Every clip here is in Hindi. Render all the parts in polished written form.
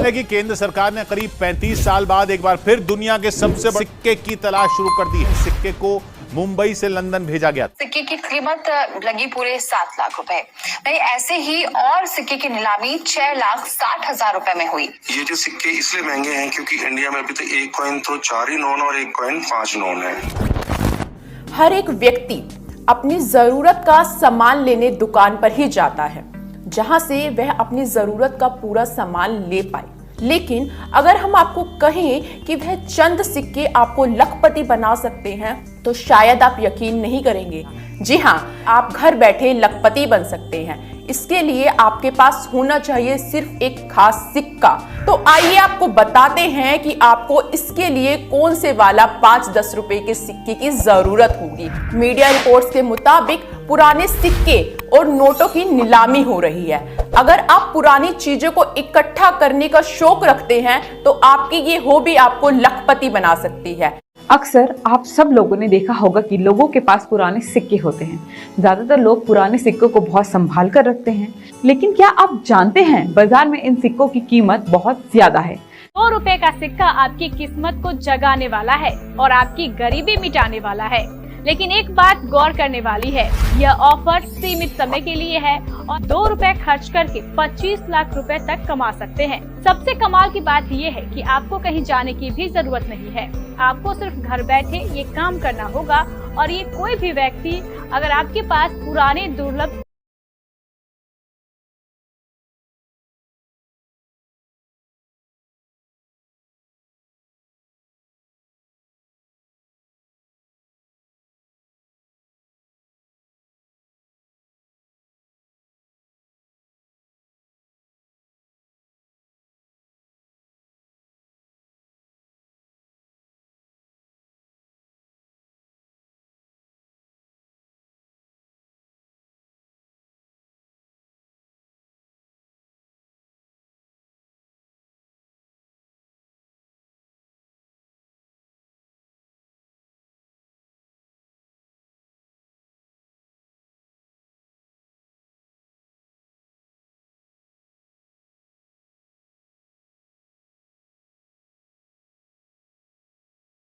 है कि केंद्र सरकार ने करीब 35 साल बाद एक बार फिर दुनिया के सबसे बड़े सिक्के की तलाश शुरू कर दी है। सिक्के को मुंबई से लंदन भेजा गया। सिक्के की कीमत लगी पूरे 7 लाख रुपए। नहीं, ऐसे ही और सिक्के की नीलामी 6,60,000 रुपए में हुई। ये जो सिक्के इसलिए महंगे हैं क्योंकि इंडिया में अभी तक एक कॉइन तो 4 ही नोन और एक कॉइन 5 नोन है। हर एक व्यक्ति अपनी जरूरत का सामान लेने दुकान पर ही जाता है, जहां से वह अपनी जरूरत का पूरा सामान ले पाए। लेकिन अगर हम आपको कहें कि वह चंद सिक्के आपको लखपति बना सकते हैं, तो शायद आप यकीन नहीं करेंगे। जी हाँ, आप घर बैठे लखपति बन सकते हैं। इसके लिए आपके पास होना चाहिए सिर्फ एक खास सिक्का। तो आइए आपको बताते हैं कि आपको इसके लिए कौन से वाला 5-10 रुपए के सिक्के की जरूरत होगी। मीडिया रिपोर्ट्स के मुताबिक पुराने सिक्के और नोटों की नीलामी हो रही है। अगर आप पुरानी चीजों को इकट्ठा करने का शौक रखते हैं, तो आपकी ये हॉबी आपको लखपति बना सकती है। अक्सर आप सब लोगों ने देखा होगा कि लोगों के पास पुराने सिक्के होते हैं। ज्यादातर लोग पुराने सिक्कों को बहुत संभाल कर रखते हैं, लेकिन क्या आप जानते हैं बाजार में इन सिक्कों की कीमत बहुत ज्यादा है। 100 रुपए का सिक्का आपकी किस्मत को जगाने वाला है और आपकी गरीबी मिटाने वाला है। लेकिन एक बात गौर करने वाली है, यह ऑफर सीमित समय के लिए है और 2 रुपए खर्च करके 25 लाख रुपए तक कमा सकते हैं। सबसे कमाल की बात यह है कि आपको कहीं जाने की भी जरूरत नहीं है। आपको सिर्फ घर बैठे ये काम करना होगा और ये कोई भी व्यक्ति अगर आपके पास पुराने दुर्लभ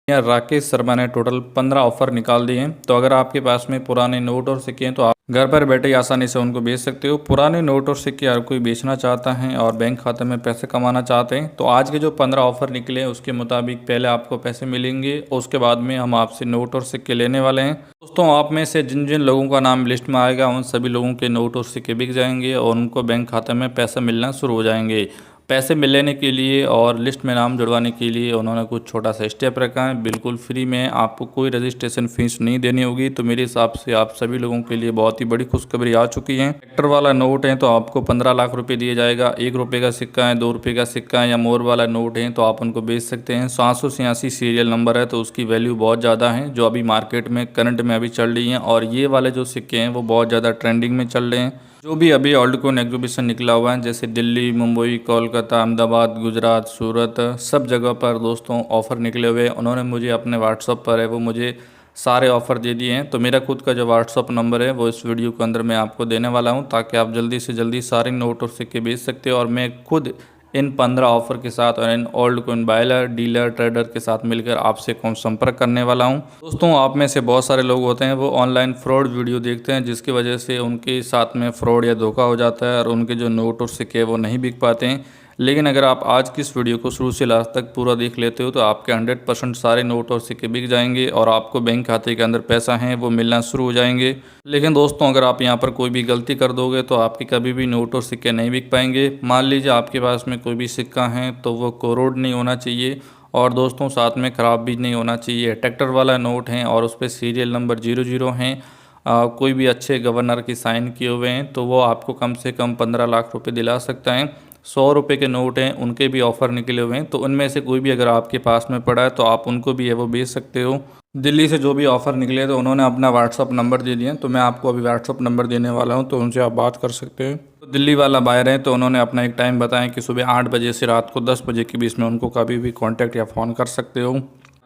राकेश शर्मा ने टोटल 15 ऑफर निकाल दिए हैं। तो अगर आपके पास में पुराने नोट और सिक्के हैं तो आप घर पर बैठे आसानी से उनको बेच सकते हो। पुराने नोट और सिक्के हर कोई बेचना चाहता है और बैंक खाते में पैसे कमाना चाहते हैं। तो आज के जो 15 ऑफर निकले हैं उसके मुताबिक पहले आपको पैसे मिलेंगे और उसके बाद में हम आपसे नोट और सिक्के लेने वाले हैं। दोस्तों, आप में से जिन जिन लोगों का नाम लिस्ट में आएगा उन सभी लोगों के नोट और सिक्के बिक जाएंगे और उनको बैंक खाते में पैसा मिलना शुरू हो जाएंगे। पैसे मिलने के लिए और लिस्ट में नाम जुड़वाने के लिए उन्होंने कुछ छोटा सा स्टेप रखा है। बिल्कुल फ्री में, आपको कोई रजिस्ट्रेशन फीस नहीं देनी होगी। तो मेरे हिसाब से आप सभी लोगों के लिए बहुत ही बड़ी खुशखबरी आ चुकी है। ट्रैक्टर वाला नोट है तो आपको 15 लाख रुपए दिए जाएगा। 1 रुपये का सिक्का है, 2 रुपये का सिक्का है या मोर वाला नोट है तो आप उनको बेच सकते हैं। 786 सीरियल नंबर है तो उसकी वैल्यू बहुत ज़्यादा है, जो अभी मार्केट में करंट में अभी चल रही हैं। और ये वाले जो सिक्के हैं वो बहुत ज़्यादा ट्रेंडिंग में चल रहे हैं। जो भी अभी ओल्ड कॉइन एग्जीबिशन निकला हुआ है, जैसे दिल्ली, मुंबई, कोलकाता, अहमदाबाद, गुजरात, सूरत, सब जगह पर दोस्तों ऑफ़र निकले हुए हैं। उन्होंने मुझे अपने व्हाट्सअप पर है वो मुझे सारे ऑफ़र दे दिए हैं। तो मेरा खुद का जो व्हाट्सअप नंबर है वो इस वीडियो के अंदर मैं आपको देने वाला हूं, ताकि आप जल्दी से जल्दी सारे नोट और सिक्के बेच सकते हो। और मैं खुद इन 15 ऑफर के साथ और in old coin boiler, dealer, trader के साथ मिलकर आपसे संपर्क करने वाला हूं। दोस्तों, आप में से बहुत सारे लोग होते हैं वो ऑनलाइन फ्रॉड वीडियो देखते हैं, जिसकी वजह से उनके साथ में फ्रॉड या धोखा हो जाता है और उनके जो नोट और सिक्के वो नहीं बिक पाते हैं। लेकिन अगर आप आज की इस वीडियो को शुरू से लास्ट तक पूरा देख लेते हो तो आपके 100% सारे नोट और सिक्के बिक जाएंगे और आपको बैंक खाते के अंदर पैसा है वो मिलना शुरू हो जाएंगे। लेकिन दोस्तों, अगर आप यहाँ पर कोई भी गलती कर दोगे तो आपके कभी भी नोट और सिक्के नहीं बिक पाएंगे। मान लीजिए आपके पास में कोई भी सिक्का है तो वो कोरोड नहीं होना चाहिए और दोस्तों साथ में ख़राब भी नहीं होना चाहिए। ट्रैक्टर वाला नोट है और उस पर सीरियल नंबर 00 हैं, कोई भी अच्छे गवर्नर की साइन किए हुए हैं तो वो आपको कम से कम 15 लाख रुपए दिला सकता है। 100 रुपये के नोट हैं, उनके भी ऑफ़र निकले हुए हैं। तो उनमें से कोई भी अगर आपके पास में पड़ा है तो आप उनको भी है वो बेच सकते हो। दिल्ली से जो भी ऑफ़र निकले तो उन्होंने अपना व्हाट्सअप नंबर दे दिया, तो मैं आपको अभी व्हाट्सअप नंबर देने वाला हूं, तो उनसे आप बात कर सकते हैं। तो दिल्ली वाला बायर है तो उन्होंने अपना एक टाइम बताया कि सुबह 8 बजे से रात को 10 बजे के बीच में उनको कभी भी कॉन्टैक्ट या फ़ोन कर सकते हो।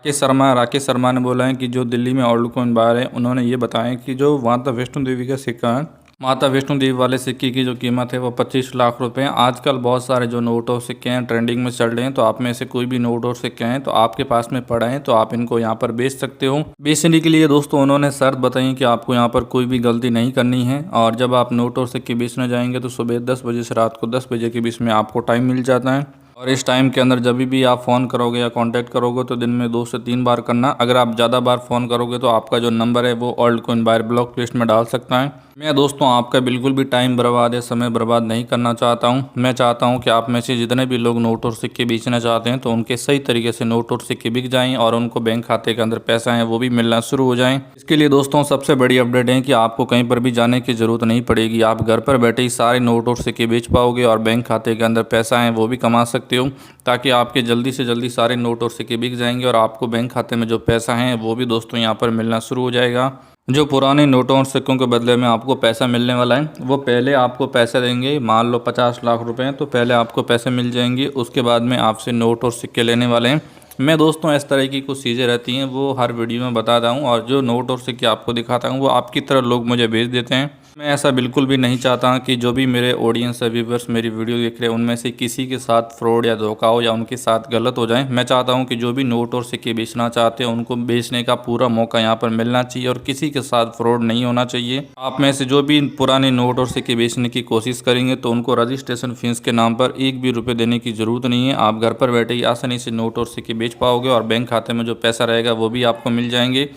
राकेश शर्मा ने बोला है कि जो दिल्ली में ओल्ड कॉइन बायर है उन्होंने ये बताया कि जो वहाँ वैष्णो देवी का सिक्का है माता वैष्णो देवी वाले सिक्के की जो कीमत है वो 25 लाख रुपए है। आजकल बहुत सारे जो नोट और सिक्के हैं ट्रेंडिंग में चल रहे हैं, तो आप में से कोई भी नोट और सिक्के हैं तो आपके पास में पड़ा है तो आप इनको यहाँ पर बेच सकते हो। बेचने के लिए दोस्तों उन्होंने शर्त बताई कि आपको यहाँ पर कोई भी गलती नहीं करनी है, और जब आप नोट और सिक्के बेचने जाएंगे तो सुबह 10 बजे से रात को 10 बजे के बीच में आपको टाइम मिल जाता है, और इस टाइम के अंदर जब भी आप फ़ोन करोगे या कांटेक्ट करोगे तो दिन में 2 से 3 बार करना। अगर आप ज़्यादा बार फ़ोन करोगे तो आपका जो नंबर है वो old coin buyer block list में डाल सकता है। मैं दोस्तों आपका बिल्कुल भी टाइम बर्बाद या समय बर्बाद नहीं करना चाहता हूं। मैं चाहता हूं कि आप में से जितने भी लोग नोट और सिक्के बेचना चाहते हैं तो उनके सही तरीके से नोट और सिक्के बिक जाएं और उनको बैंक खाते के अंदर पैसा है वो भी मिलना शुरू हो जाएं। इसके लिए दोस्तों सबसे बड़ी अपडेट है कि आपको कहीं पर भी जाने की जरूरत नहीं पड़ेगी। आप घर पर बैठे ही सारे नोट और सिक्के बेच पाओगे और बैंक खाते के अंदर पैसा है वो भी कमा सकते हो, ताकि आपके जल्दी से जल्दी सारे नोट और सिक्के बिक जाएंगे और आपको बैंक खाते में जो पैसा है वो भी दोस्तों यहाँ पर मिलना शुरू हो जाएगा। जो पुराने नोटों और सिक्कों के बदले में आपको पैसा मिलने वाला है वो पहले आपको पैसे देंगे। मान लो 50 लाख रुपए हैं तो पहले आपको पैसे मिल जाएंगे, उसके बाद में आपसे नोट और सिक्के लेने वाले हैं। मैं दोस्तों इस तरह की कुछ चीज़ें रहती हैं वो हर वीडियो में बताता हूँ, और जो नोट और सिक्के आपको दिखाता हूँ वो आपकी तरह लोग मुझे भेज देते हैं। मैं ऐसा बिल्कुल भी नहीं चाहता कि जो भी मेरे ऑडियंस व्यूवर्स मेरी वीडियो देख रहे हैं उनमें से किसी के साथ फ्रॉड या धोखा हो या उनके साथ गलत हो जाए। मैं चाहता हूं कि जो भी नोट और सिक्के बेचना चाहते हैं उनको बेचने का पूरा मौका यहां पर मिलना चाहिए और किसी के साथ फ्रॉड नहीं होना चाहिए। आप में से जो भी पुराने नोट और सिक्के बेचने की कोशिश करेंगे तो उनको रजिस्ट्रेशन फीस के नाम पर 1 भी रुपये देने की ज़रूरत नहीं है। आप घर पर बैठे ही आसानी से नोट और सिक्के बेच पाओगे और बैंक खाते में जो पैसा रहेगा वो भी आपको मिल जाएंगे।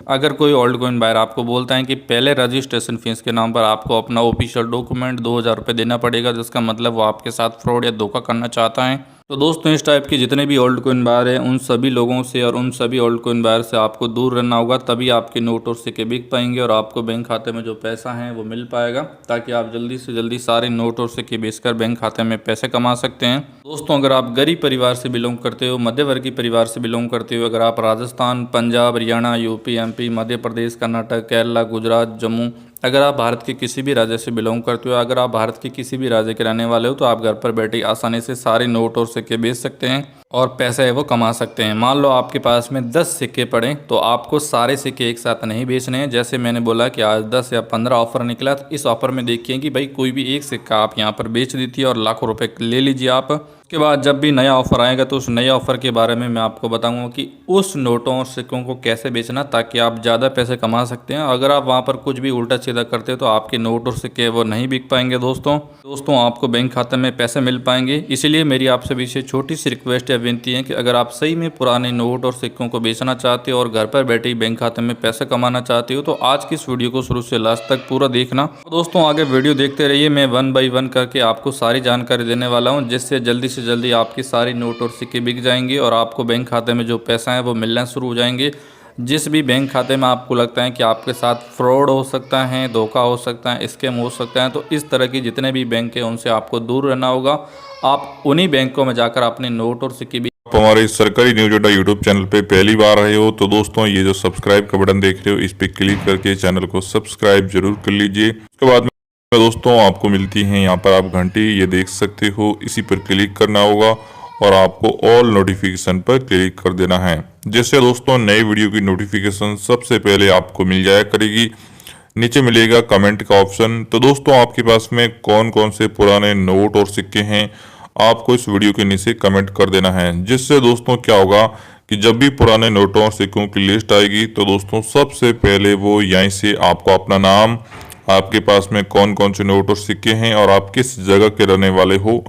अगर कोई ओल्ड कॉइन बायर आपको बोलता है कि पहले रजिस्ट्रेशन फीस के नाम पर आपको अपना ऑफिशियल डॉक्यूमेंट 2000 रुपये देना पड़ेगा, जिसका मतलब वो आपके साथ फ्रॉड या धोखा करना चाहता है। तो दोस्तों इस टाइप के जितने भी ओल्ड कॉइन बायर हैं उन सभी लोगों से और उन सभी ओल्ड कॉइन बायर से आपको दूर रहना होगा, तभी आपके नोट और सिक्के बिक पाएंगे और आपको बैंक खाते में जो पैसा है वो मिल पाएगा, ताकि आप जल्दी से जल्दी सारे नोट और सिक्के बेचकर बैंक खाते में पैसे कमा सकते हैं। दोस्तों अगर आप गरीब परिवार से बिलोंग करते हो, मध्यवर्गीय परिवार से बिलोंग करते हो, अगर आप राजस्थान, पंजाब, हरियाणा, यूपी, MP, मध्य प्रदेश, कर्नाटक, केरला, गुजरात, जम्मू, अगर आप भारत के किसी भी राज्य से बिलोंग करते हो, अगर आप भारत के किसी भी राज्य के रहने वाले हो तो आप घर पर बैठे आसानी से सारे नोट और सिक्के बेच सकते हैं और पैसा है वो कमा सकते हैं। मान लो आपके पास में 10 सिक्के पड़े तो आपको सारे सिक्के एक साथ नहीं बेचने हैं। जैसे मैंने बोला कि आज 10 या 15 ऑफर निकला, तो इस ऑफर में देखिए कि भाई कोई भी एक सिक्का आप यहाँ पर बेच दीजिए और लाखों रुपए ले लीजिए आप। उसके बाद जब भी नया ऑफर आएगा तो उस नए ऑफर के बारे में मैं आपको बताऊंगा कि उस नोटों और सिक्कों को कैसे बेचना, ताकि आप ज़्यादा पैसे कमा सकते हैं। अगर आप वहाँ पर कुछ भी उल्टा सीधा करते तो आपके नोट और सिक्के वो नहीं बिक पाएंगे। दोस्तों आपको बैंक खाते में पैसे मिल पाएंगे। इसीलिए मेरी आपसे विशेष छोटी सी रिक्वेस्ट या विनती है कि अगर आप सही में पुराने नोट और सिक्कों को बेचना चाहते हो और घर पर बैठे ही बैंक खाते में पैसे कमाना चाहते हो तो आज की इस वीडियो को शुरू से लास्ट तक पूरा देखना। दोस्तों आगे वीडियो देखते रहिए, मैं 1 बाय 1 करके आपको सारी जानकारी देने वाला हूँ, जिससे जल्दी से जल्दी आपकी सारी नोट और सिक्के बिक जाएंगे और आपको बैंक खाते में जो पैसा है वो मिलना शुरू हो जाएंगे। जिस भी बैंक खाते में आपको लगता है कि आपके साथ फ्रॉड हो सकता है, धोखा हो सकता है, स्कैम हो सकता है, तो इस तरह की जितने भी बैंक हैं उनसे आपको दूर रहना होगा। आप उन्हीं बैंकों में जाकर अपने नोट और सिक्के भी। हमारे सरकारी न्यूज अड्डा यूट्यूब चैनल पे पहली बार आए हो तो दोस्तों ये जो सब्सक्राइब का बटन देख रहे हो इस पे क्लिक करके चैनल को सब्सक्राइब जरूर कर लीजिए। उसके बाद में दोस्तों आपको मिलती है यहाँ पर आप घंटी, ये देख सकते हो, इसी पर क्लिक करना होगा और आपको ऑल नोटिफिकेशन पर क्लिक कर देना है, जिससे दोस्तों नई वीडियो की नोटिफिकेशन सबसे पहले आपको मिल जाया करेगी। नीचे मिलेगा कमेंट का ऑप्शन, तो दोस्तों आपके पास में कौन कौन से पुराने नोट और सिक्के हैं आपको इस वीडियो के नीचे कमेंट कर देना है, जिससे दोस्तों क्या होगा कि जब भी पुराने नोटों और सिक्कों की लिस्ट आएगी तो दोस्तों सबसे पहले वो यहीं से आपको अपना नाम, आपके पास में कौन कौन से नोट और सिक्के हैं और आप किस जगह के रहने वाले हो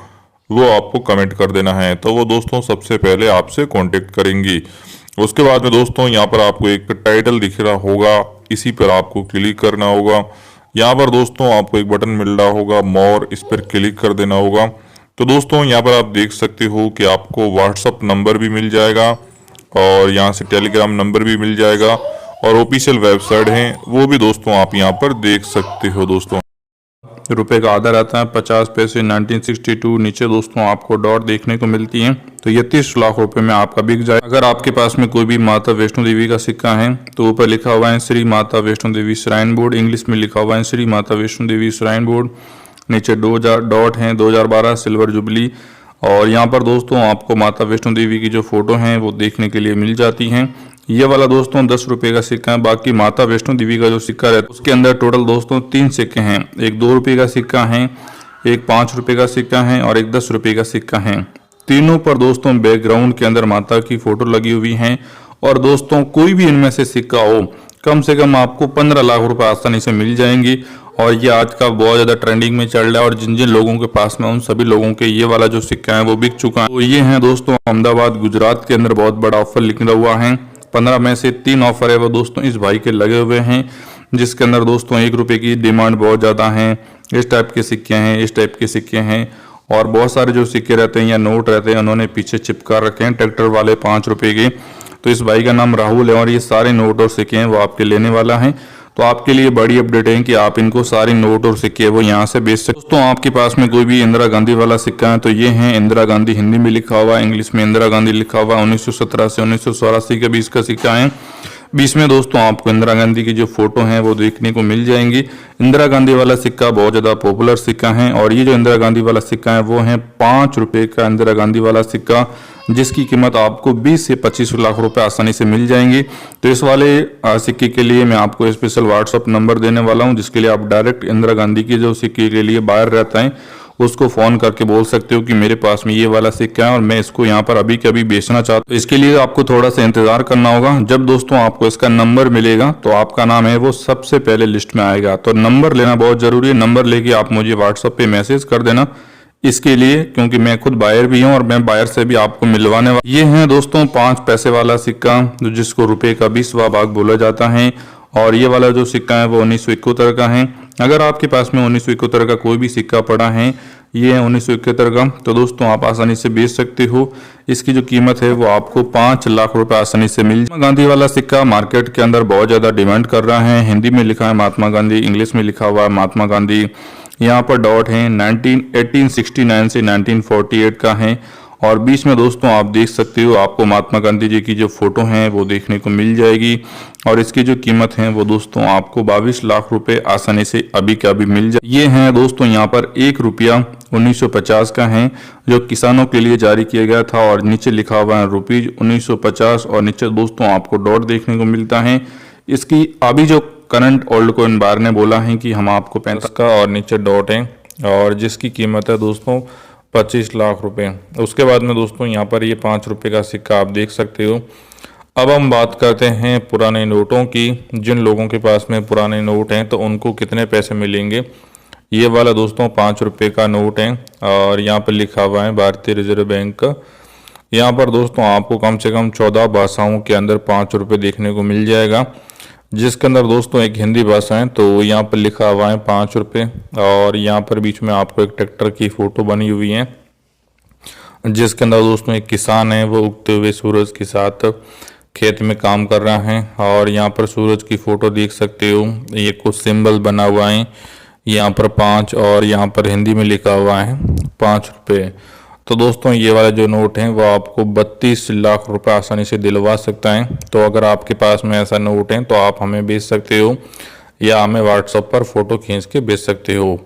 वो आपको कमेंट कर देना है, तो वो दोस्तों सबसे पहले आपसे कांटेक्ट करेंगी। उसके बाद में दोस्तों यहाँ पर आपको एक टाइटल दिख रहा होगा, इसी पर आपको क्लिक करना होगा। यहाँ पर दोस्तों आपको एक बटन मिल रहा होगा मोर, इस पर क्लिक कर देना होगा। तो दोस्तों यहाँ पर आप देख सकते हो कि आपको व्हाट्सअप नंबर भी मिल जाएगा और यहाँ से टेलीग्राम नंबर भी मिल जाएगा और ऑफिशियल वेबसाइट है वो भी दोस्तों आप यहाँ पर देख सकते हो। दोस्तों रुपए का आधा रहता है 50 पैसे 1962। नीचे दोस्तों आपको डॉट देखने को मिलती है, तो ये 30 लाख रुपए में आपका बिक जाए। अगर आपके पास में कोई भी माता वैष्णो देवी का सिक्का है तो ऊपर लिखा हुआ है Shri Mata Vaishno Devi shrine board, English में लिखा हुआ है श्री माता वैष्णो देवी श्राइन बोर्ड। नीचे 2000 डॉट है 2012 सिल्वर जुबली, और यहाँ पर दोस्तों आपको माता वैष्णो देवी की जो फोटो हैं वो देखने के लिए मिल जाती हैं। ये वाला दोस्तों 10 रुपए का सिक्का है। बाकी माता वैष्णो देवी का जो सिक्का रहता है उसके अंदर टोटल दोस्तों 3 सिक्के हैं। एक 2 रुपए का सिक्का है, एक 5 रुपए का सिक्का है और एक 10 रुपए का सिक्का है। तीनों पर दोस्तों बैकग्राउंड के अंदर माता की फोटो लगी हुई है। और दोस्तों कोई भी इनमें से सिक्का हो, कम से कम आपको 15 लाख रुपए आसानी से मिल जाएंगे। और ये आज का बहुत ज़्यादा ट्रेंडिंग में चल रहा है और जिन जिन लोगों के पास में उन सभी लोगों के ये वाला जो सिक्का है वो बिक चुका है। तो ये है दोस्तों अहमदाबाद गुजरात के अंदर बहुत बड़ा ऑफर लिखा हुआ है। 15 में से 3 ऑफर है वो दोस्तों इस भाई के लगे हुए हैं, जिसके अंदर दोस्तों 1 रुपए की डिमांड बहुत ज़्यादा है। इस टाइप के सिक्के हैं, इस टाइप के सिक्के हैं और बहुत सारे जो सिक्के रहते हैं या नोट रहते हैं उन्होंने पीछे चिपका रखे हैं ट्रैक्टर वाले 5 रुपए के। तो इस भाई का नाम राहुल है और ये सारे नोट और सिक्के हैं वो आपके लेने वाला है। तो आपके लिए बड़ी अपडेट है कि आप इनको सारे नोट और सिक्के वो यहाँ से बेच सकते। दोस्तों आपके पास में कोई भी इंदिरा गांधी वाला सिक्का है तो ये है इंदिरा गांधी, हिंदी में लिखा हुआ है, इंग्लिश में इंदिरा गांधी लिखा हुआ है। 1917 से 1984 के बीच का सिक्का है। बीच में दोस्तों आपको इंदिरा गांधी की जो फोटो है वो देखने को मिल जाएंगी। इंदिरा गांधी वाला सिक्का बहुत ज्यादा पॉपुलर सिक्का है और ये जो इंदिरा गांधी वाला सिक्का है वो है 5 रुपए का इंदिरा गांधी वाला सिक्का, जिसकी कीमत आपको 20 से 25 लाख रुपए आसानी से मिल जाएंगी। तो इस वाले सिक्के के लिए मैं आपको स्पेशल व्हाट्सअप नंबर देने वाला हूं, जिसके लिए आप डायरेक्ट इंदिरा गांधी की जो सिक्के के लिए बाहर रहता है उसको फोन करके बोल सकते हो कि मेरे पास में ये वाला सिक्का है और मैं इसको यहाँ पर अभी के अभी बेचना चाहता हूँ। इसके लिए आपको थोड़ा सा इंतजार करना होगा। जब दोस्तों आपको इसका नंबर मिलेगा तो आपका नाम है वो सबसे पहले लिस्ट में आएगा। तो नंबर लेना बहुत जरूरी है। नंबर लेके आप मुझे व्हाट्सएप पे मैसेज कर देना इसके लिए, क्योंकि मैं खुद बायर भी हूँ और मैं बायर से भी आपको मिलवाने वाला। ये है दोस्तों 5 पैसे वाला सिक्का, जिसको रुपए का 20वां भाग बोला जाता है। और ये वाला जो सिक्का है वो 1971 का है। अगर आपके पास में 1971 का कोई भी सिक्का पड़ा है, ये है 1971 का, तो दोस्तों आप आसानी से बेच सकते हो। इसकी जो कीमत है वो आपको 5 लाख रुपए आसानी से मिल जाए। गांधी वाला सिक्का मार्केट के अंदर बहुत ज्यादा डिमांड कर रहा है। हिंदी में लिखा है महात्मा गांधी, इंग्लिश में लिखा हुआ है महात्मा गांधी। यहाँ पर डॉट है 1869 से 1948 का है और बीच में दोस्तों आप देख सकते हो आपको महात्मा गांधी जी की जो फोटो है वो देखने को मिल जाएगी। और इसकी जो कीमत है वो दोस्तों आपको 22 लाख रुपए आसानी से अभी के अभी मिल जाए। ये है दोस्तों यहाँ पर 1 रुपया 1950 का है, जो किसानों के लिए जारी किया गया था और नीचे लिखा हुआ है रुपीज 1950 और नीचे दोस्तों आपको डॉट देखने को मिलता है। इसकी अभी जो करंट ओल्ड कॉइन बार ने बोला है कि हम आपको 35 का और नीचे डॉट है और जिसकी कीमत है दोस्तों 25 लाख रुपए। उसके बाद में दोस्तों यहाँ पर ये 5 रुपए का सिक्का आप देख सकते हो। अब हम बात करते हैं पुराने नोटों की। जिन लोगों के पास में पुराने नोट हैं तो उनको कितने पैसे मिलेंगे। ये वाला दोस्तों 5 रुपए का नोट है और यहाँ पर लिखा हुआ है भारतीय रिजर्व बैंक का। यहाँ पर दोस्तों आपको कम से कम 14 भाषाओं के अंदर 5 रुपए देखने को मिल जाएगा, जिसके अंदर दोस्तों एक हिंदी भाषा है। तो यहाँ पर लिखा हुआ है 5 रुपए और यहाँ पर बीच में आपको एक ट्रैक्टर की फोटो बनी हुई है, जिसके अंदर दोस्तों एक किसान है वो उगते हुए सूरज के साथ खेत में काम कर रहा है। और यहाँ पर सूरज की फोटो देख सकते हो। ये कुछ सिंबल बना हुआ है यहाँ पर 5 और यहाँ पर हिंदी में लिखा हुआ है 5 रुपए। तो दोस्तों ये वाला जो नोट है वो आपको 32 लाख रुपए आसानी से दिलवा सकता है। तो अगर आपके पास में ऐसा नोट है तो आप हमें भेज सकते हो या हमें व्हाट्सएप पर फोटो खींच के भेज सकते हो।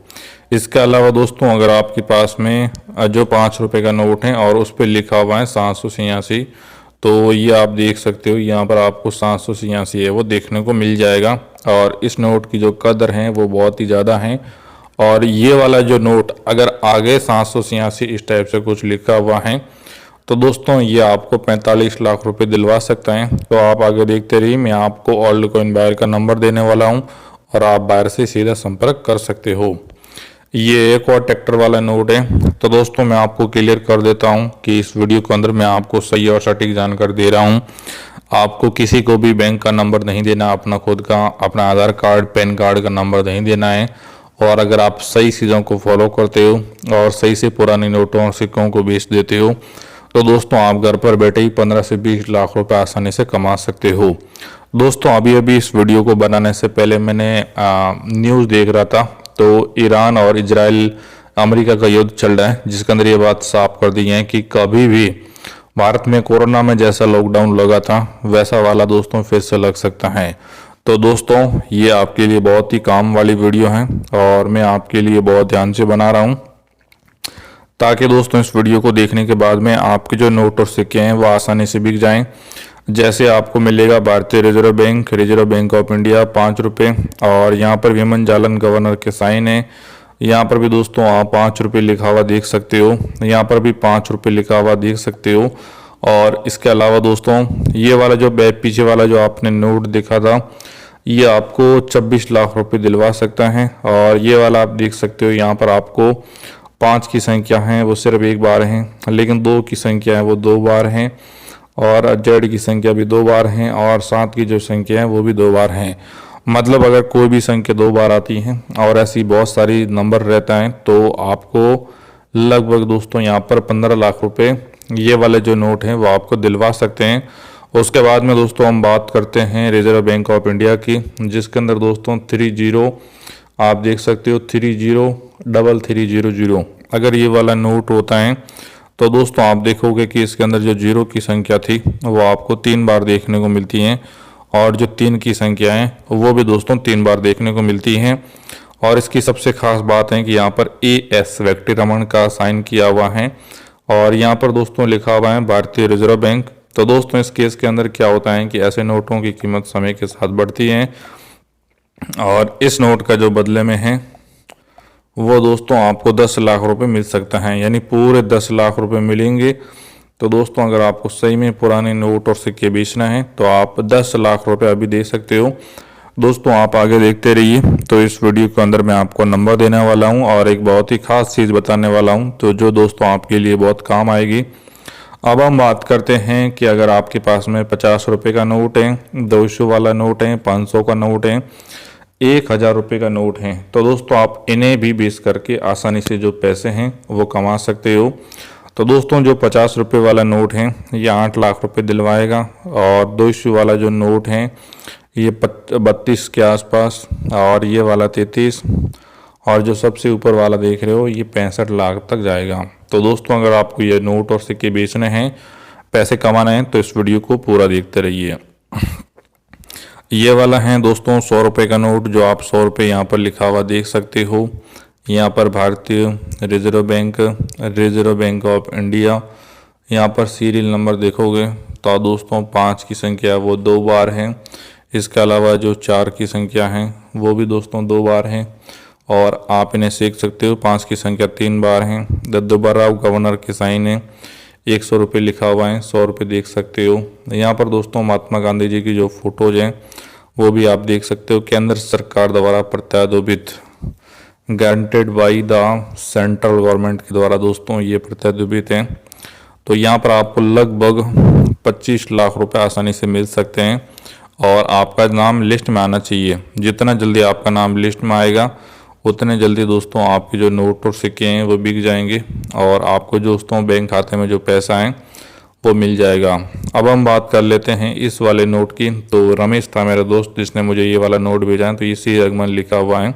इसके अलावा दोस्तों अगर आपके पास में जो 5 रुपए का नोट है और उस पर लिखा हुआ है 786, तो ये आप देख सकते हो यहाँ पर आपको 786 है वो देखने को मिल जाएगा। और इस नोट की जो कदर है वो बहुत ही ज़्यादा है। और ये वाला जो नोट अगर आगे 786 इस टाइप से कुछ लिखा हुआ है तो दोस्तों ये आपको 45 लाख रुपए दिलवा सकता है। तो आप आगे देखते रहिए, मैं आपको ओल्ड कॉइन बायर का नंबर देने वाला हूं और आप बायर से सीधा संपर्क कर सकते हो। ये एक और ट्रैक्टर वाला नोट है। तो दोस्तों मैं आपको क्लियर कर देता हूं कि इस वीडियो के अंदर मैं आपको सही और सटीक जानकारी दे रहा हूं। आपको किसी को भी बैंक का नंबर नहीं देना, अपना खुद का अपना आधार कार्ड पैन कार्ड का नंबर नहीं देना है। और अगर आप सही चीज़ों को फॉलो करते हो और सही से पुराने नोटों और सिक्कों को बेच देते हो तो दोस्तों आप घर पर बैठे ही 15 से 20 लाख रुपए आसानी से कमा सकते हो। दोस्तों अभी इस वीडियो को बनाने से पहले मैंने न्यूज़ देख रहा था, तो ईरान और इजराइल अमेरिका का युद्ध चल रहा है, जिसके अंदर ये बात साफ कर दी है कि कभी भी भारत में कोरोना में जैसा लॉकडाउन लगा था वैसा वाला दोस्तों फिर से लग सकता है। तो दोस्तों ये आपके लिए बहुत ही काम वाली वीडियो है और मैं आपके लिए बहुत ध्यान से बना रहा हूँ, ताकि दोस्तों इस वीडियो को देखने के बाद में आपके जो नोट और सिक्के हैं वो आसानी से बिक जाएं। जैसे आपको मिलेगा भारतीय रिजर्व बैंक ऑफ इंडिया 5 रुपये, और यहाँ पर विमन जालन गवर्नर के साइन है। यहाँ पर भी दोस्तों आप 5 रुपये लिखा हुआ देख सकते हो, यहाँ पर भी 5 रुपये लिखा हुआ देख सकते हो। और इसके अलावा दोस्तों ये वाला जो पीछे वाला जो आपने नोट देखा था, ये आपको 26 लाख रुपए दिलवा सकता है। और ये वाला आप देख सकते हो, यहाँ पर आपको 5 की संख्या है वो सिर्फ एक बार है, लेकिन 2 की संख्या है वो 2 बार है, और जेड की संख्या भी 2 बार है, और 7 की जो संख्या है वो भी 2 बार है। मतलब अगर कोई भी संख्या 2 बार आती है और ऐसी बहुत सारी नंबर रहता है तो आपको लगभग दोस्तों यहाँ पर 15 लाख रुपए ये वाले जो नोट हैं वो आपको दिलवा सकते हैं। उसके बाद में दोस्तों हम बात करते हैं रिजर्व बैंक ऑफ इंडिया की, जिसके अंदर दोस्तों 30 आप देख सकते हो, 303300। अगर ये वाला नोट होता है तो दोस्तों आप देखोगे कि इसके अंदर जो 0 की संख्या थी वो आपको 3 बार देखने को मिलती है, और जो 3 की संख्या है वो भी दोस्तों 3 बार देखने को मिलती है। और इसकी सबसे खास बात है कि यहाँ पर AS वेंकटरमण का साइन किया हुआ है, और यहाँ पर दोस्तों लिखा हुआ है भारतीय रिजर्व बैंक। तो दोस्तों इस केस के अंदर क्या होता है कि ऐसे नोटों की कीमत समय के साथ बढ़ती है, और इस नोट का जो बदले में है वो दोस्तों आपको 10 लाख रुपए मिल सकता है, यानी पूरे 10 लाख रुपए मिलेंगे। तो दोस्तों अगर आपको सही में पुराने नोट और सिक्के बेचना है तो आप 10 लाख रुपए अभी दे सकते हो। दोस्तों आप आगे देखते रहिए। तो इस वीडियो के अंदर मैं आपको नंबर देने वाला हूं और एक बहुत ही खास चीज़ बताने वाला हूं, तो जो दोस्तों आपके लिए बहुत काम आएगी। अब हम बात करते हैं कि अगर आपके पास में 50 रुपये का नोट है, 200 वाला नोट है, 500 का नोट है, 1000 रुपये का नोट है, तो दोस्तों आप इन्हें भी बेच करके आसानी से जो पैसे हैं वो कमा सकते हो। तो दोस्तों जो 50 रुपये वाला नोट है ये 8 लाख रुपए दिलवाएगा, और 200 वाला जो नोट है ये 32 के आसपास, और ये वाला 33, और जो सबसे ऊपर वाला देख रहे हो ये 65 लाख तक जाएगा। तो दोस्तों अगर आपको ये नोट और सिक्के बेचने हैं, पैसे कमाना है, तो इस वीडियो को पूरा देखते रहिए। ये वाला है दोस्तों 100 रुपये का नोट, जो आप 100 रुपये यहाँ पर लिखा हुआ देख सकते हो। यहाँ पर भारतीय रिजर्व बैंक ऑफ इंडिया, यहाँ पर सीरियल नंबर देखोगे तो दोस्तों 5 की संख्या वो 2 बार है। इसके अलावा जो 4 की संख्या है वो भी दोस्तों 2 बार है, और आप इन्हें सीख सकते हो। 5 की संख्या 3 बार है। दद्दूबर्राव गवर्नर के साइन है, 100 रुपये लिखा हुआ है, 100 रुपये देख सकते हो। यहाँ पर दोस्तों महात्मा गांधी जी की जो फोटोज हैं वो भी आप देख सकते हो। केंद्र सरकार द्वारा प्रत्यारोपित, guaranteed by the central government के द्वारा दोस्तों ये प्रत्यारोपित हैं। तो यहाँ पर आपको लगभग 25 लाख रुपए आसानी से मिल सकते हैं, और आपका नाम लिस्ट में आना चाहिए। जितना जल्दी आपका नाम लिस्ट में आएगा उतने जल्दी दोस्तों आपके जो नोट और सिक्के हैं वो बिक जाएंगे, और आपको दोस्तों बैंक खाते में जो पैसा है वो मिल जाएगा। अब हम बात कर लेते हैं इस वाले नोट की। तो रमेश था मेरा दोस्त जिसने मुझे ये वाला नोट भेजा है। तो ये सी रघमन लिखा हुआ है,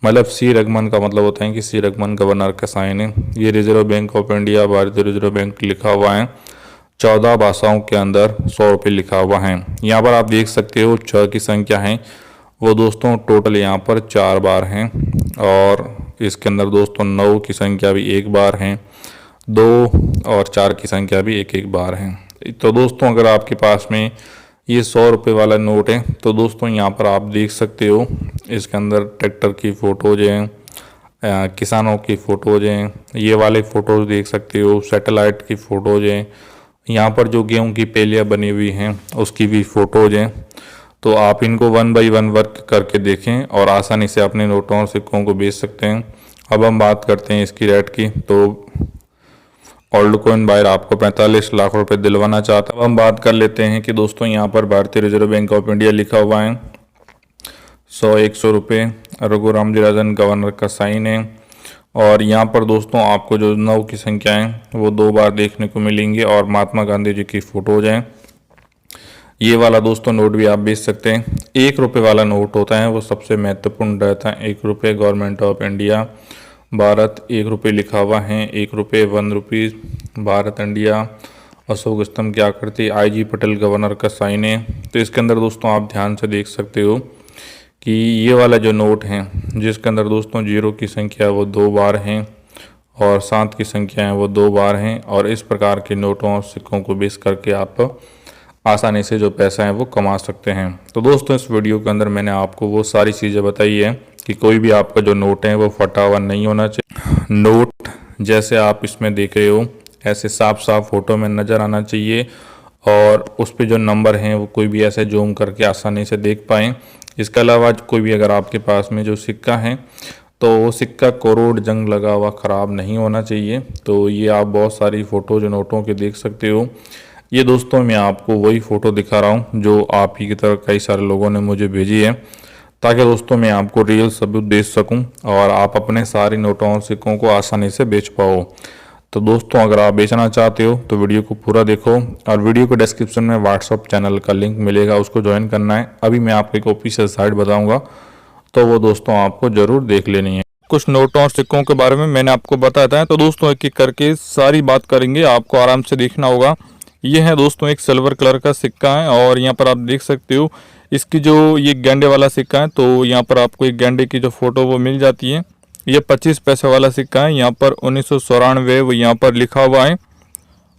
मतलब सी रघमन का मतलब होता है कि सी रघमन गवर्नर का साइन है। ये रिजर्व बैंक ऑफ इंडिया, भारतीय रिजर्व बैंक लिखा हुआ है। 14 भाषाओं के अंदर 100 रुपये लिखा हुआ है। यहाँ पर आप देख सकते हो 6 की संख्या है वो दोस्तों टोटल यहाँ पर 4 बार हैं, और इसके अंदर दोस्तों 9 की संख्या भी 1 बार है, 2 और 4 की संख्या भी 1 बार है। तो दोस्तों अगर आपके पास में ये 100 रुपये वाला नोट है तो दोस्तों यहाँ पर आप देख सकते हो इसके अंदर ट्रैक्टर की फ़ोटोज हैं, किसानों की फ़ोटोज हैं, ये वाले फ़ोटोज़ देख सकते हो, सैटेलाइट की फ़ोटोज हैं, यहाँ पर जो गेहूं की पेलियाँ बनी हुई हैं उसकी भी फ़ोटोज हैं। तो आप इनको 1 बाई 1 वर्क करके देखें और आसानी से अपने नोटों और सिक्कों को बेच सकते हैं। अब हम बात करते हैं इसकी रेट की। तो ओल्ड कॉइन बायर आपको 45 लाख रुपए दिलवाना चाहता है। अब हम बात कर लेते हैं कि दोस्तों यहाँ पर भारतीय रिजर्व बैंक ऑफ इंडिया लिखा हुआ है, 100-100 रुपये, रघुराम जी राजन गवर्नर का साइन है, और यहाँ पर दोस्तों आपको जो 9 की संख्या है वो 2 बार देखने को मिलेंगे, और महात्मा गांधी जी की फ़ोटोज हैं। ये वाला दोस्तों नोट भी आप बेच सकते हैं। 1 रुपये वाला नोट होता है वो सबसे महत्वपूर्ण रहता है। 1 रुपये गवर्नमेंट ऑफ इंडिया भारत, 1 रुपये लिखा हुआ है, 1 रुपये 1 रुपीज़ भारत इंडिया, अशोक स्तंभ की आकृति, IG पटेल गवर्नर का साइन है। तो इसके अंदर दोस्तों आप ध्यान से देख सकते हो कि ये वाला जो नोट है जिसके अंदर दोस्तों 0 की संख्या वो 2 बार हैं और 7 की संख्या है वो 2 बार हैं, और इस प्रकार के नोटों और सिक्कों को बेच करके आप आसानी से जो पैसा है वो कमा सकते हैं। तो दोस्तों इस वीडियो के अंदर मैंने आपको वो सारी चीज़ें बताई है कि कोई भी आपका जो नोट है वो फटा हुआ नहीं होना चाहिए। नोट जैसे आप इसमें देख रहे हो ऐसे साफ साफ फोटो में नज़र आना चाहिए और उस पे जो नंबर हैं वो कोई भी ऐसे जूम करके आसानी से देख पाएँ। इसके अलावा कोई भी अगर आपके पास में जो सिक्का है तो वो सिक्का करोड़ जंग लगा हुआ ख़राब नहीं होना चाहिए। तो ये आप बहुत सारी फ़ोटो जो नोटों के देख सकते हो। ये दोस्तों मैं आपको वही फ़ोटो दिखा रहा हूँ जो आप ही की तरह कई सारे लोगों ने मुझे भेजी है, ताकि दोस्तों मैं आपको रियल सबूत दे सकूं और आप अपने सारे नोटों और सिक्कों को आसानी से बेच पाओ। तो दोस्तों अगर आप बेचना चाहते हो तो वीडियो को पूरा देखो और वीडियो के डिस्क्रिप्शन में व्हाट्सअप चैनल का लिंक मिलेगा, उसको ज्वाइन करना है। अभी मैं आपको एक ऑफिशियल साइट बताऊँगा तो वो दोस्तों आपको ज़रूर देख लेनी है। कुछ नोटों और सिक्कों के बारे में मैंने आपको बताया था, तो दोस्तों एक एक करके सारी बात करेंगे, आपको आराम से देखना होगा। ये है दोस्तों एक सिल्वर कलर का सिक्का है और यहाँ पर आप देख सकते हो इसकी जो ये गेंडे वाला सिक्का है, तो यहाँ पर आपको एक गेंडे की जो फोटो वो मिल जाती है। ये 25 पैसे वाला सिक्का है, यहाँ पर 1994 वो यहाँ पर लिखा हुआ है।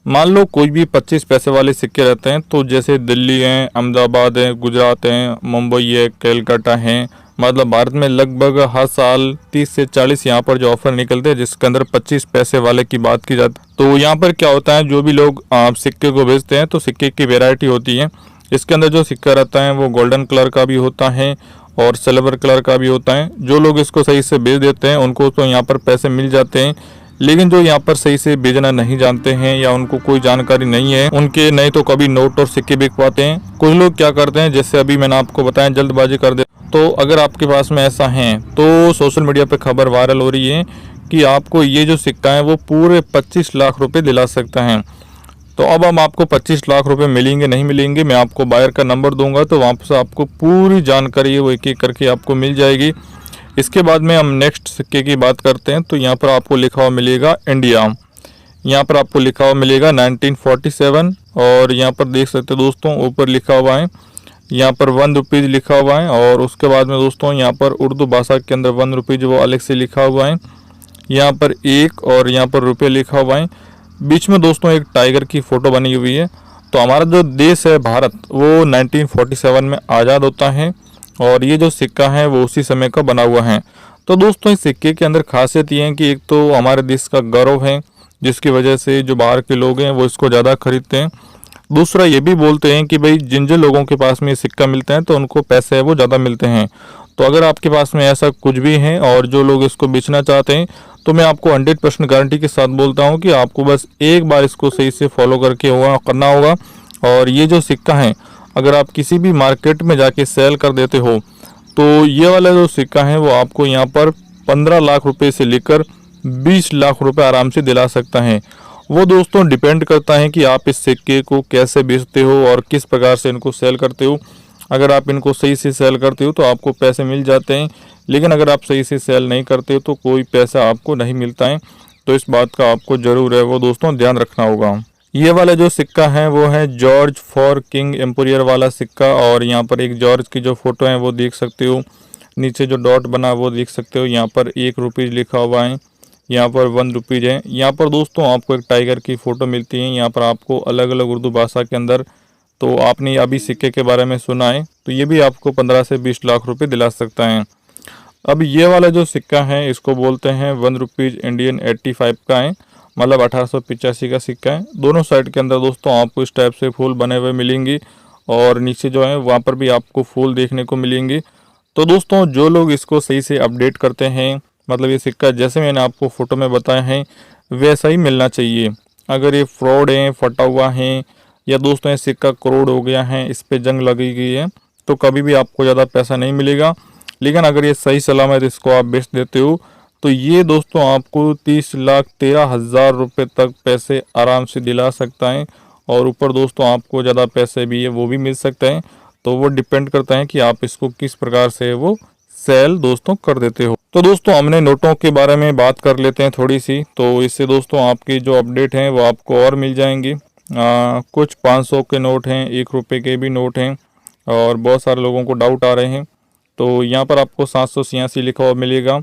मान लो कोई भी 25 पैसे वाले सिक्के रहते हैं तो जैसे दिल्ली है, अहमदाबाद है, गुजरात है, मुंबई है, कलकत्ता है, मतलब भारत में लगभग हर साल 30 से 40 यहाँ पर जो ऑफर निकलते हैं जिसके अंदर 25 पैसे वाले की बात की जाती है। तो यहाँ पर क्या होता है, जो भी लोग सिक्के को बेचते हैं तो सिक्के की वैरायटी होती है। इसके अंदर जो सिक्का रहता है वो गोल्डन कलर का भी होता है और सिल्वर कलर का भी होता है। जो लोग इसको सही से बेच देते हैं उनको तो यहाँ पर पैसे मिल जाते हैं, लेकिन जो यहाँ पर सही से बेचना नहीं जानते हैं या उनको कोई जानकारी नहीं है, उनके नहीं तो कभी नोट और सिक्के बिक पाते हैं। कुछ लोग क्या करते हैं, जैसे अभी मैंने आपको बताया, जल्दबाजी कर दे। तो अगर आपके पास में ऐसा है तो सोशल मीडिया पे खबर वायरल हो रही है कि आपको ये जो सिक्का है वो पूरे 25 लाख रुपए दिला सकता है। तो अब हम आपको 25 लाख रुपए मिलेंगे नहीं मिलेंगे, मैं आपको बायर का नंबर दूंगा तो वहाँ से आपको पूरी जानकारी है वो एक एक करके आपको मिल जाएगी। इसके बाद में हम नेक्स्ट सिक्के की बात करते हैं। तो यहाँ पर आपको लिखा हुआ मिलेगा इंडिया, यहाँ पर आपको लिखा हुआ मिलेगा 1947 और यहाँ पर देख सकते हो दोस्तों ऊपर लिखा हुआ है, यहाँ पर 1 रुपीज़ लिखा हुआ है और उसके बाद में दोस्तों यहाँ पर उर्दू भाषा के अंदर 1 रुपीज़ वो अलग से लिखा हुआ है, यहाँ पर 1 और यहाँ पर रुपये लिखा हुआ है। बीच में दोस्तों एक टाइगर की फ़ोटो बनी हुई है। तो हमारा जो देश है भारत वो 1947 में आज़ाद होता है और ये जो सिक्का है वो उसी समय का बना हुआ है। तो दोस्तों इस सिक्के के अंदर खासियत ये है कि एक तो हमारे देश का गौरव है जिसकी वजह से जो बाहर के लोग हैं वो इसको ज़्यादा खरीदते हैं। दूसरा ये भी बोलते हैं कि भाई जिन जिन लोगों के पास में ये सिक्का मिलता है तो उनको पैसे है वो ज़्यादा मिलते हैं। तो अगर आपके पास में ऐसा कुछ भी है और जो लोग इसको बेचना चाहते हैं तो मैं आपको 100% गारंटी के साथ बोलता हूँ कि आपको बस एक बार इसको सही से फॉलो करके करना होगा। और ये जो सिक्का है अगर आप किसी भी मार्केट में जाके सेल कर देते हो तो ये वाला जो सिक्का है वो आपको यहाँ पर 15 लाख रुपए से लेकर 20 लाख रुपए आराम से दिला सकता है। वो दोस्तों डिपेंड करता है कि आप इस सिक्के को कैसे बेचते हो और किस प्रकार से इनको सेल करते हो। अगर आप इनको सही से सेल करते हो तो आपको पैसे मिल जाते हैं, लेकिन अगर आप सही से सेल नहीं करते हो तो कोई पैसा आपको नहीं मिलता है। तो इस बात का आपको ज़रूर है वो दोस्तों ध्यान रखना होगा। ये वाला जो सिक्का है वो है जॉर्ज फॉर किंग एम्पोरियर वाला सिक्का और यहाँ पर एक जॉर्ज की जो फोटो है वो देख सकते हो, नीचे जो डॉट बना वो देख सकते हो, यहाँ पर 1 रुपीज़ लिखा हुआ है, यहाँ पर 1 रुपीज़ है। यहाँ पर दोस्तों आपको एक टाइगर की फ़ोटो मिलती है, यहाँ पर आपको अलग अलग उर्दू भाषा के अंदर। तो आपने अभी सिक्के के बारे में सुना है तो ये भी आपको 15 से 20 लाख रुपए दिला सकता है। अब ये वाला जो सिक्का है इसको बोलते हैं 1 रुपीज़ इंडियन 85 का है, मतलब 1885 का सिक्का है। दोनों साइड के अंदर दोस्तों आपको इस टाइप से फूल बने हुए मिलेंगे और नीचे जो है वहाँ पर भी आपको फूल देखने को मिलेंगे। तो दोस्तों जो लोग इसको सही से अपडेट करते हैं, मतलब ये सिक्का जैसे मैंने आपको फ़ोटो में बताया है वैसा ही मिलना चाहिए। अगर ये फ्रॉड है, फटा हुआ है या दोस्तों ये सिक्का करोड़ हो गया है, इस पर जंग लगी गई है, तो कभी भी आपको ज़्यादा पैसा नहीं मिलेगा। लेकिन अगर ये सही सलामत इसको आप बेच देते हो तो ये दोस्तों आपको 30,13,000 रुपये तक पैसे आराम से दिला सकता है और ऊपर दोस्तों आपको ज़्यादा पैसे भी है वो भी मिल सकते हैं। तो वो डिपेंड करता है कि आप इसको किस प्रकार से वो सेल दोस्तों कर देते हो। तो दोस्तों हमने नोटों के बारे में बात कर लेते हैं थोड़ी सी, तो इससे दोस्तों आपकी जो अपडेट हैं वो आपको और मिल जाएंगी। कुछ 500 के नोट हैं, 1 रुपये के भी नोट हैं और बहुत सारे लोगों को डाउट आ रहे हैं। तो यहाँ पर आपको 786 लिखा हुआ मिलेगा।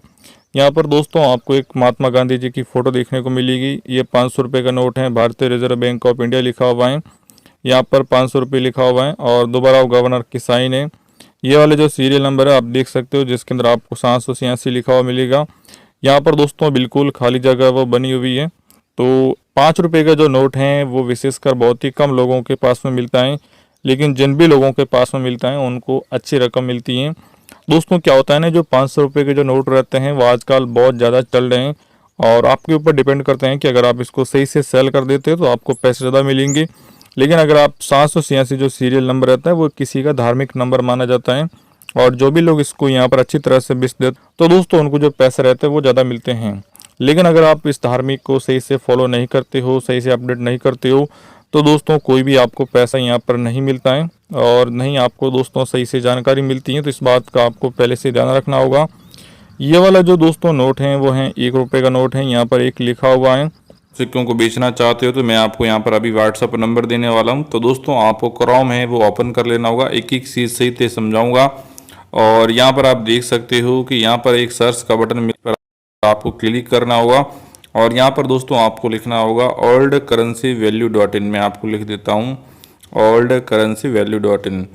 यहाँ पर दोस्तों आपको एक महात्मा गांधी जी की फ़ोटो देखने को मिलेगी। ये 500 रुपये का नोट है, भारतीय रिजर्व बैंक ऑफ इंडिया लिखा हुआ है। यहाँ पर 500 रुपये लिखा हुआ है और दोबारा गवर्नर की साइन है। ये वाले जो सीरियल नंबर है आप देख सकते हो, जिसके अंदर आपको 786 लिखा हुआ मिलेगा। यहाँ पर दोस्तों बिल्कुल खाली जगह वो बनी हुई है। तो 5 रुपये का जो नोट है वो विशेषकर बहुत ही कम लोगों के पास में मिलता है, लेकिन जिन भी लोगों के पास में मिलता है उनको अच्छी रकम मिलती है। दोस्तों क्या होता है ना, जो 500 रुपये के जो नोट रहते हैं वो आजकल बहुत ज़्यादा चल रहे हैं और आपके ऊपर डिपेंड करते हैं कि अगर आप इसको सही से सेल कर देते हैं तो आपको पैसे ज़्यादा मिलेंगे। लेकिन अगर आप 786 जो सीरियल नंबर रहता है वो किसी का धार्मिक नंबर माना जाता है और जो भी लोग इसको यहाँ पर अच्छी तरह से बेच देते तो दोस्तों उनको जो पैसे रहते हैं वो ज़्यादा मिलते हैं। लेकिन अगर आप इस धार्मिक को सही से फॉलो नहीं करते हो, सही से अपडेट नहीं करते हो, तो दोस्तों कोई भी आपको पैसा यहाँ पर नहीं मिलता है और नहीं आपको दोस्तों सही से जानकारी मिलती है। तो इस बात का आपको पहले से ध्यान रखना होगा। ये वाला जो दोस्तों नोट है वो है 1 रुपये का नोट है, यहाँ पर 1 लिखा हुआ है। सिक्कों को बेचना चाहते हो तो मैं आपको यहाँ पर अभी व्हाट्सअप नंबर देने वाला हूँ। तो दोस्तों आपको क्रोम है वो ओपन कर लेना होगा, एक एक चीज़ सही से समझाऊंगा। और यहाँ पर आप देख सकते हो कि यहाँ पर एक सर्च का बटन मिल पर आपको क्लिक करना होगा और यहाँ पर दोस्तों आपको लिखना होगा oldcurrencyvalue.in। मैं आपको लिख देता हूँ oldcurrencyvalue.in।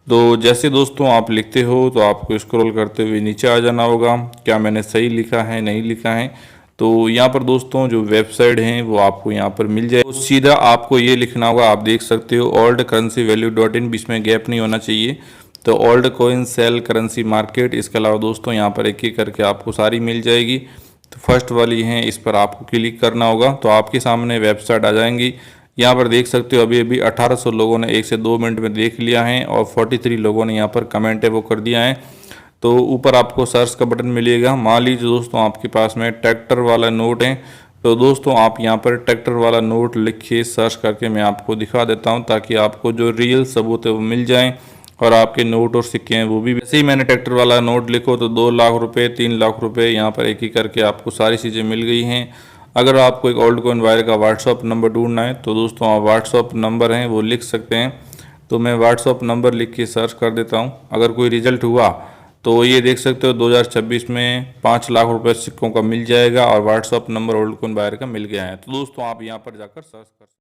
तो जैसे दोस्तों आप लिखते हो तो आपको स्क्रॉल करते हुए नीचे आ जाना होगा। क्या मैंने सही लिखा है नहीं लिखा है, तो यहाँ पर दोस्तों जो वेबसाइट है वो आपको यहाँ पर मिल जाए। तो सीधा आपको ये लिखना होगा, आप देख सकते हो oldcurrencyvalue.in, बीच में गैप नहीं होना चाहिए। तो old coin sell currency market, इसके अलावा दोस्तों यहाँ पर एक एक करके आपको सारी मिल जाएगी। तो फर्स्ट वाली है, इस पर आपको क्लिक करना होगा तो आपके सामने वेबसाइट आ जाएंगी। यहाँ पर देख सकते हो अभी अभी 1800 लोगों ने 1 से 2 मिनट में देख लिया है और 43 लोगों ने यहाँ पर कमेंट है वो कर दिया है। तो ऊपर आपको सर्च का बटन मिलेगा। मान लीजिए दोस्तों आपके पास में ट्रैक्टर वाला नोट है, तो दोस्तों आप यहाँ पर ट्रैक्टर वाला नोट लिख के सर्च करके मैं आपको दिखा देता हूँ ताकि आपको जो रियल सबूत है वो मिल जाए और आपके नोट और सिक्के हैं वो भी। वैसे ही मैंने ट्रैक्टर वाला नोट लिखो तो 2 लाख रुपए 3 लाख रुपए यहाँ पर एक ही करके आपको सारी चीज़ें मिल गई हैं। अगर आपको एक ओल्ड कॉइन वायर का व्हाट्सअप नंबर ढूंढना है तो दोस्तों आप व्हाट्सअप नंबर हैं वो लिख सकते हैं। तो मैं व्हाट्सअप नंबर लिख के सर्च कर देता हूँ। अगर कोई रिजल्ट हुआ तो ये देख सकते हो 2026 में 5 लाख रुपए सिक्कों का मिल जाएगा और WhatsApp number old coin buyer का मिल गया है। तो दोस्तों आप यहाँ पर जाकर सर्च कर